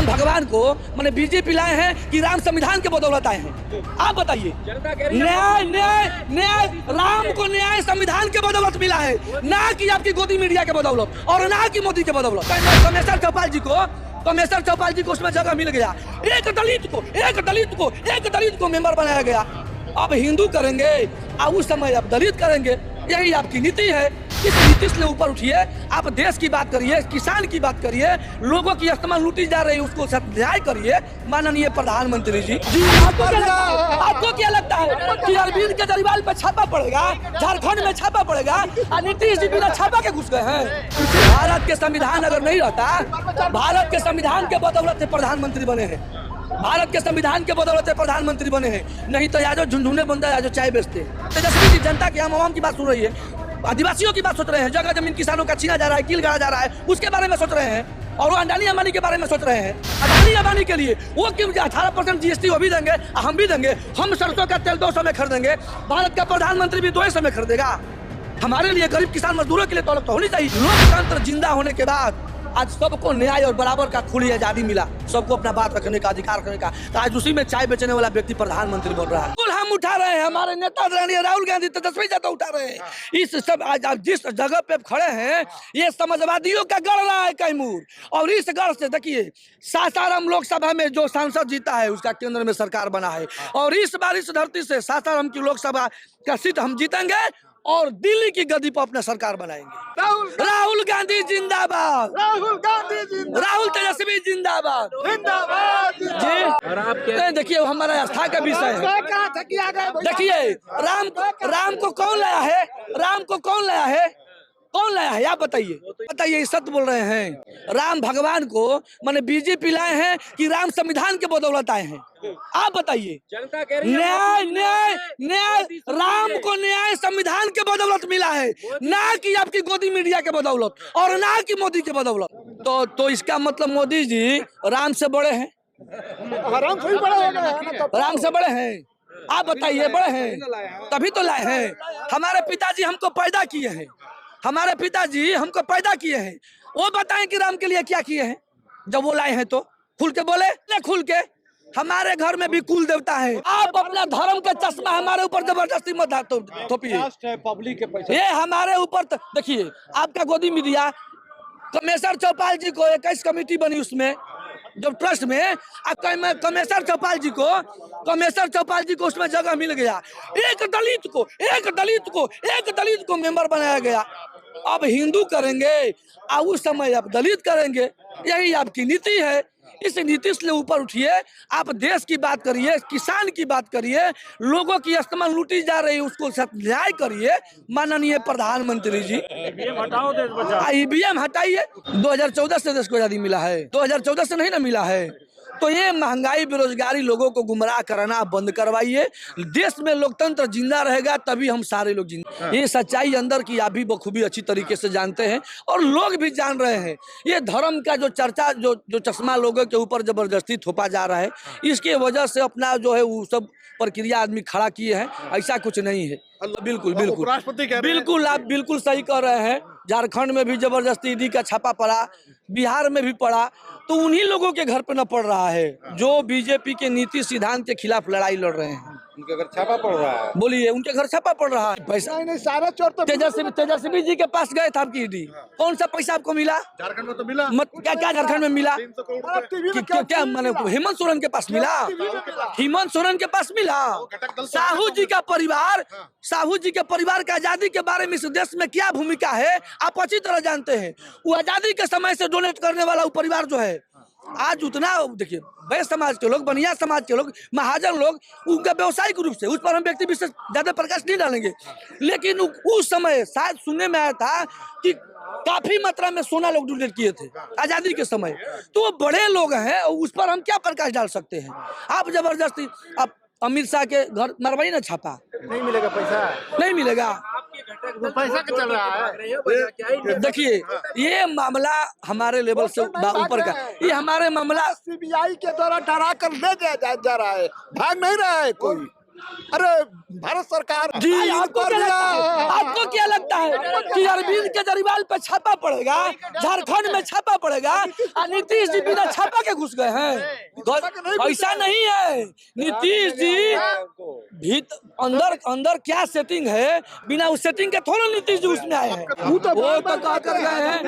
राम भगवान को मैंने बीजेपी लाए हैं कि राम संविधान के बदौलत आए हैं? आप बताइए। न्याय न्याय न्याय राम को न्याय संविधान के बदौलत मिला है, ना कि आपकी गोदी मीडिया के बदौलत और ना कि मोदी के बदौलत। कमेश्वर चौपाल जी को उसमें जगह मिल गया। एक दलित को मेंबर बनाया गया। अब हिंदू करेंगे और उस समय अब दलित करेंगे, यही आपकी नीति है। इस नीति से ऊपर उठिए, आप देश की बात करिए, किसान की बात करिए, लोगों की आत्मा लूटी जा रही है उसको न्याय करिए। माननीय प्रधानमंत्री जी, आपको क्या लगता है कि अरविंद केजरीवाल पे छापा पड़ेगा, झारखंड में छापा पड़ेगा और नीतीश जी बिना छापा के घुस गए हैं? भारत के संविधान अगर नहीं रहता, भारत के संविधान के बदौलत से प्रधानमंत्री बने हैं, भारत के संविधान के बदौलत प्रधानमंत्री बने हैं, नहीं तो याजो झुंझुने बंदा याजो चाय बेचते। तेजस्वी जी जनता की आवाम की बात सुन रही है, आदिवासियों की बात सोच रहे हैं, जगह जमीन किसानों का छीना जा रहा है, कील गाड़ा जा रहा है, उसके बारे में सोच रहे हैं, और वो अडानी अंबानी के बारे में सोच रहे हैं। अडानी अंबानी के लिए वो क्यों 18% GST वो भी देंगे, हम भी देंगे। हम सरसों का तेल 200 में खरीदेंगे, भारत का प्रधानमंत्री भी 200 में खरीदेगा। हमारे लिए गरीब किसान मजदूरों के लिए तो अलग तो होनी चाहिए। लोकतंत्र जिंदा होने के बाद आज सबको न्याय और बराबर का खुली आजादी मिला, सबको अपना बात रखने का अधिकार करने का, तो आज उसी में चाय बेचने वाला व्यक्ति प्रधानमंत्री बन रहा है। हम उठा रहे हैं, हमारे नेता राहुल गांधी तेजस्वी यादव उठा रहे हैं। इस सब आज जिस जगह पे खड़े हैं, ये समाजवादियों का गढ़ रहा है कैमूर, और इस गढ़ से देखिए सासाराम लोकसभा में जो सांसद जीता है उसका केंद्र में सरकार बना है, और इस बार इस धरती से सासाराम की लोकसभा का सीट हम जीतेंगे और दिल्ली की गद्दी पर अपना सरकार बनाएंगे। राहुल गांधी जिंदाबाद, राहुल तेजस्वी जिंदाबाद जी। और आप देखिए हमारा आस्था का विषय है। देखिए राम को कौन लाया है, राम को कौन लाया है, कौन लाया है आप बताइए। सत्य बोल रहे हैं। राम भगवान को मैंने बीजेपी लाए हैं कि राम संविधान के बदौलत आए हैं? आप बताइए। न्याय न्याय न्याय राम को न्याय संविधान के बदौलत मिला है, ना कि आपकी गोदी मीडिया के बदौलत और ना कि मोदी के बदौलत। तो इसका मतलब मोदी जी राम से बड़े हैं, राम से बड़े हैं। आप बताइए, बड़े हैं तभी तो लाए हैं। हमारे पिताजी हमको पैदा किए हैं, हमारे पिताजी हमको पैदा किए हैं, वो बताएं कि राम के लिए क्या किए हैं। जब वो लाए हैं तो खुल के बोले, खुल के। हमारे घर में भी कुल देवता है। आप अपना धर्म का चश्मा हमारे ऊपर जबरदस्ती मत थोपिए। पब्लिक के पैसे ये हमारे ऊपर देखिए। आपका गोदी मीडिया कमेश्वर चौपाल जी को 21 कमेटी बनी, उसमें जब ट्रस्ट में कमेश्वर चौपाल जी को उसमें जगह मिल गया। एक दलित को मेंबर बनाया गया। अब हिंदू करेंगे और उस समय अब दलित करेंगे, यही आपकी नीति है। इस नीति से ऊपर उठिए, आप देश की बात करिए, किसान की बात करिए, लोगों की आत्मा लूटी जा रही है उसको न्याय करिए। माननीय प्रधानमंत्री जी, EVM हटाइए। 2014 से देश को आजादी मिला है, 2014 से नहीं ना मिला है। तो ये महंगाई बेरोजगारी लोगों को गुमराह करना बंद करवाइए। देश में लोकतंत्र जिंदा रहेगा तभी हम सारे लोग जिंदा। ये सच्चाई अंदर की आप भी बखूबी अच्छी तरीके से जानते हैं और लोग भी जान रहे हैं। ये धर्म का जो चर्चा जो चश्मा लोगों के ऊपर जबरदस्ती थोपा जा रहा है, इसके वजह से अपना जो है वो सब प्रक्रिया आदमी खड़ा किए हैं। ऐसा कुछ नहीं है। बिल्कुल आप बिल्कुल सही कह रहे हैं। झारखंड में भी जबरदस्ती ईडी का छापा पड़ा, बिहार में भी पड़ा, तो उन्हीं लोगों के घर पे न पड़ रहा है जो बीजेपी के नीति सिद्धांत के खिलाफ लड़ाई लड़ रहे हैं। उनके घर छापा पड़ रहा है। बोलिए, उनके घर छापा पड़ रहा है। पैसा नहीं सारा चोर तो तेजस्वी जी के पास गए थे आपकी ईडी, कौन सा पैसा आपको मिला? झारखंड में तो मिला। क्या झारखंड में मिला? क्या माने हेमंत सोरेन के पास मिला? हेमंत सोरेन के पास मिला। साहू जी के परिवार का आजादी के बारे में इस देश में क्या भूमिका है आप अच्छी तरह जानते हैं। वो आजादी के समय से डोनेट करने वाला वो परिवार जो है, आज उतना देखिए वैश्य समाज के लोग, बनिया समाज के लोग, महाजन लोग, उनका व्यवसायिक रूप से, उस पर हम व्यक्ति विशेष ज्यादा प्रकाश नहीं डालेंगे, लेकिन उस समय शायद सुनने में आया था कि काफी मात्रा में सोना लोग डोनेट किए थे आजादी के समय। तो वो बड़े लोग हैं, उस पर हम क्या प्रकाश डाल सकते हैं? आप जबरदस्ती आप अमित शाह के घर मरवाई ना छापा, नहीं मिलेगा पैसा, नहीं मिलेगा। पैसा क्या चल रहा है? देखिए ये मामला हमारे लेवल से ऊपर का, ये हमारे मामला CBI के द्वारा डरा कर ले जा रहा है, भाग नहीं रहा है कोई। अरे भारत सरकार जी आपको क्या लगता है कि अरविंद केजरीवाल पे छापा पड़ेगा, झारखंड में छापा पड़ेगा और नीतीश जी बिना छापा के घुस गए हैं? ऐसा नहीं है। नीतीश जी अंदर अंदर क्या सेटिंग है, बिना उस सेटिंग के थोड़ा नीतीश जी उसमें आए हैं। वो तो कह कर गए हैं,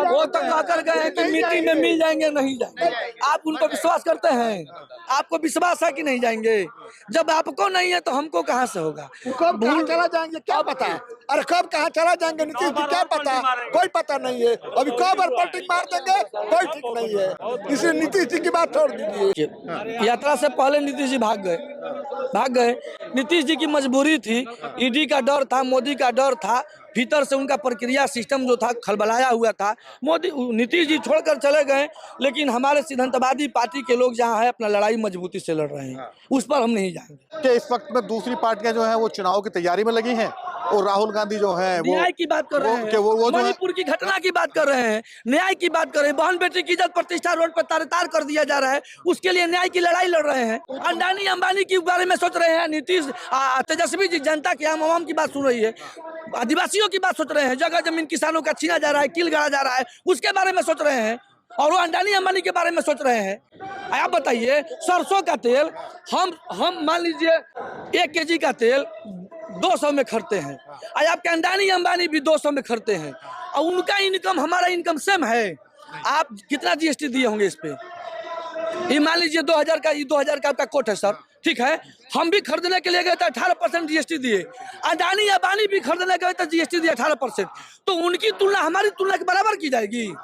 वो तो कह कर गए हैं कि मिट्टी में मिल जाएंगे, नहीं जाएंगे। आप उन पर विश्वास करते हैं? आपको विश्वास है कि नहीं जाएंगे? जब आपको नहीं है तो हमको कहाँ से होगा? कब कहाँ चला जाएंगे क्या पता? अरे कब कहाँ चला जाएंगे नीतीश जी क्या पता? कोई पता नहीं है। अभी कब और पलटिंग मार देंगे कोई ठीक नहीं है। इसलिए नीतीश जी की बात छोड़ दीजिए। यात्रा से पहले नीतीश जी भाग गए। नीतीश जी की मजबूरी थी, ईडी का डर था, मोदी का डर था, भीतर से उनका प्रक्रिया सिस्टम जो था खलबलाया हुआ था। नीतीश जी छोड़कर चले गए, लेकिन हमारे सिद्धांतवादी पार्टी के लोग जहाँ है अपना लड़ाई मजबूती से लड़ रहे हैं, उस पर हम नहीं जाएंगे। कि इस वक्त में दूसरी पार्टियां जो हैं वो चुनाव की तैयारी में लगी हैं और राहुल गांधी जो हैं वो न्याय की बात कर रहे हैं, वो मणिपुर की घटना की बात कर रहे हैं, न्याय की बात कर रहे हैं। बहन बेटी की इज्जत प्रतिष्ठा रोड पर तार कर दिया जा रहा है, उसके लिए न्याय की लड़ाई लड़ रहे हैं। अंडानी अंबानी के बारे में सोच रहे हैं नीतीश, तेजस्वी जी जनता की आम की बात सुन रही है, आदिवासियों की बात सोच रहे हैं, जगह जमीन किसानों का छीना जा रहा है, किल गाड़ा जा रहा है, उसके बारे में सोच रहे हैं। और वो अंडानी अंबानी के बारे में सोच रहे हैं। आप बताइए, सरसों का तेल हम मान लीजिए 1 केजी का तेल 200 में खरीदते हैं, और आपके अंडानी अंबानी भी 200 में खरीदते हैं, और उनका इनकम हमारा इनकम सेम है। आप कितना जीएसटी दिए होंगे इस पे? ये मान लीजिए 2000 का आपका कोट है सर, ठीक है। हम भी खरीदने के लिए गए तो 18% जीएसटी दिए, अडानी अंबानी भी खरीदने गए तो जीएसटी दिए 18%। तो उनकी तुलना हमारी तुलना के बराबर की जाएगी?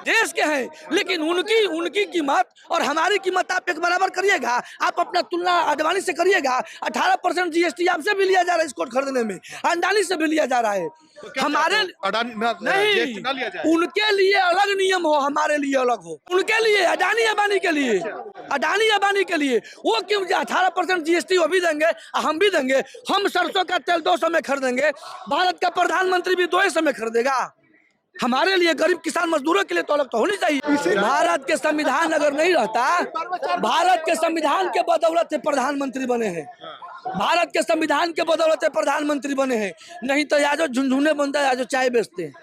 देश के हैं, लेकिन उनकी कीमत और हमारी कीमत आप एक बराबर करिएगा? आप अपना तुलना अडवाणी से करिएगा। 18% जीएसटी आपसे भी लिया जा रहा है इस कोट खरीदने में, अंडानी से भी लिया जा रहा है। हमारे नहीं, उनके लिए अलग नियम हो, हमारे लिए अलग हो। उनके लिए अडानी अंबानी के लिए वो क्यों 18% जीएसटी वो भी देंगे, हम भी देंगे। हम सरसों का तेल 200 में खरीदेंगे, भारत का प्रधानमंत्री भी 200 में खरीदेगा। हमारे लिए गरीब किसान मजदूरों के लिए तो अलग तो होनी चाहिए। भारत के संविधान अगर नहीं रहता, भारत के संविधान के बदौलत से प्रधानमंत्री बने हैं, भारत के संविधान के बदौलत प्रधानमंत्री बने हैं। नहीं तो आज झुंझुने बनता है, आज चाय बेचते हैं,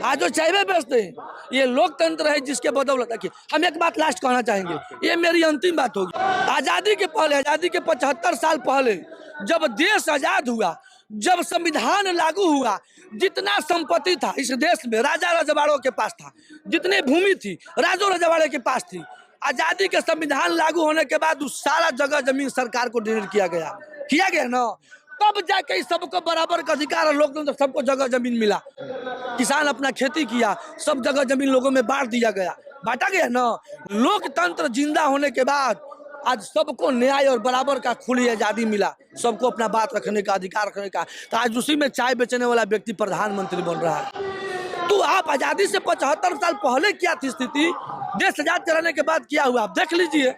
आज चाय बेचते हैं। ये लोकतंत्र है जिसके बदौलत। देखिए, हम एक बात लास्ट कहना चाहेंगे, ये मेरी अंतिम बात होगी। आजादी के 75 साल पहले जब देश आजाद हुआ, जब संविधान लागू हुआ, जितना संपत्ति था इस देश में राजा रजवाड़ों के पास था, जितनी भूमि थी राजो रजवाड़े के पास थी। आजादी के संविधान लागू होने के बाद उस सारा जगह जमीन सरकार को डोनेट किया गया ना, तब जाके सबको बराबर का अधिकार, लोग सबको जगह जमीन मिला। किसान अपना खेती किया, सब जगह जमीन लोगों में बांटा गया ना। लोकतंत्र जिंदा होने के बाद आज सबको न्याय और बराबर का खुली आजादी मिला, सबको अपना बात रखने का, अधिकार रखने का। तो आज उसी में चाय बेचने वाला व्यक्ति प्रधानमंत्री बन रहा है। तो आप आजादी से 75 साल पहले क्या थी स्थिति, देश आजाद कराने के बाद क्या हुआ, आप देख लीजिए।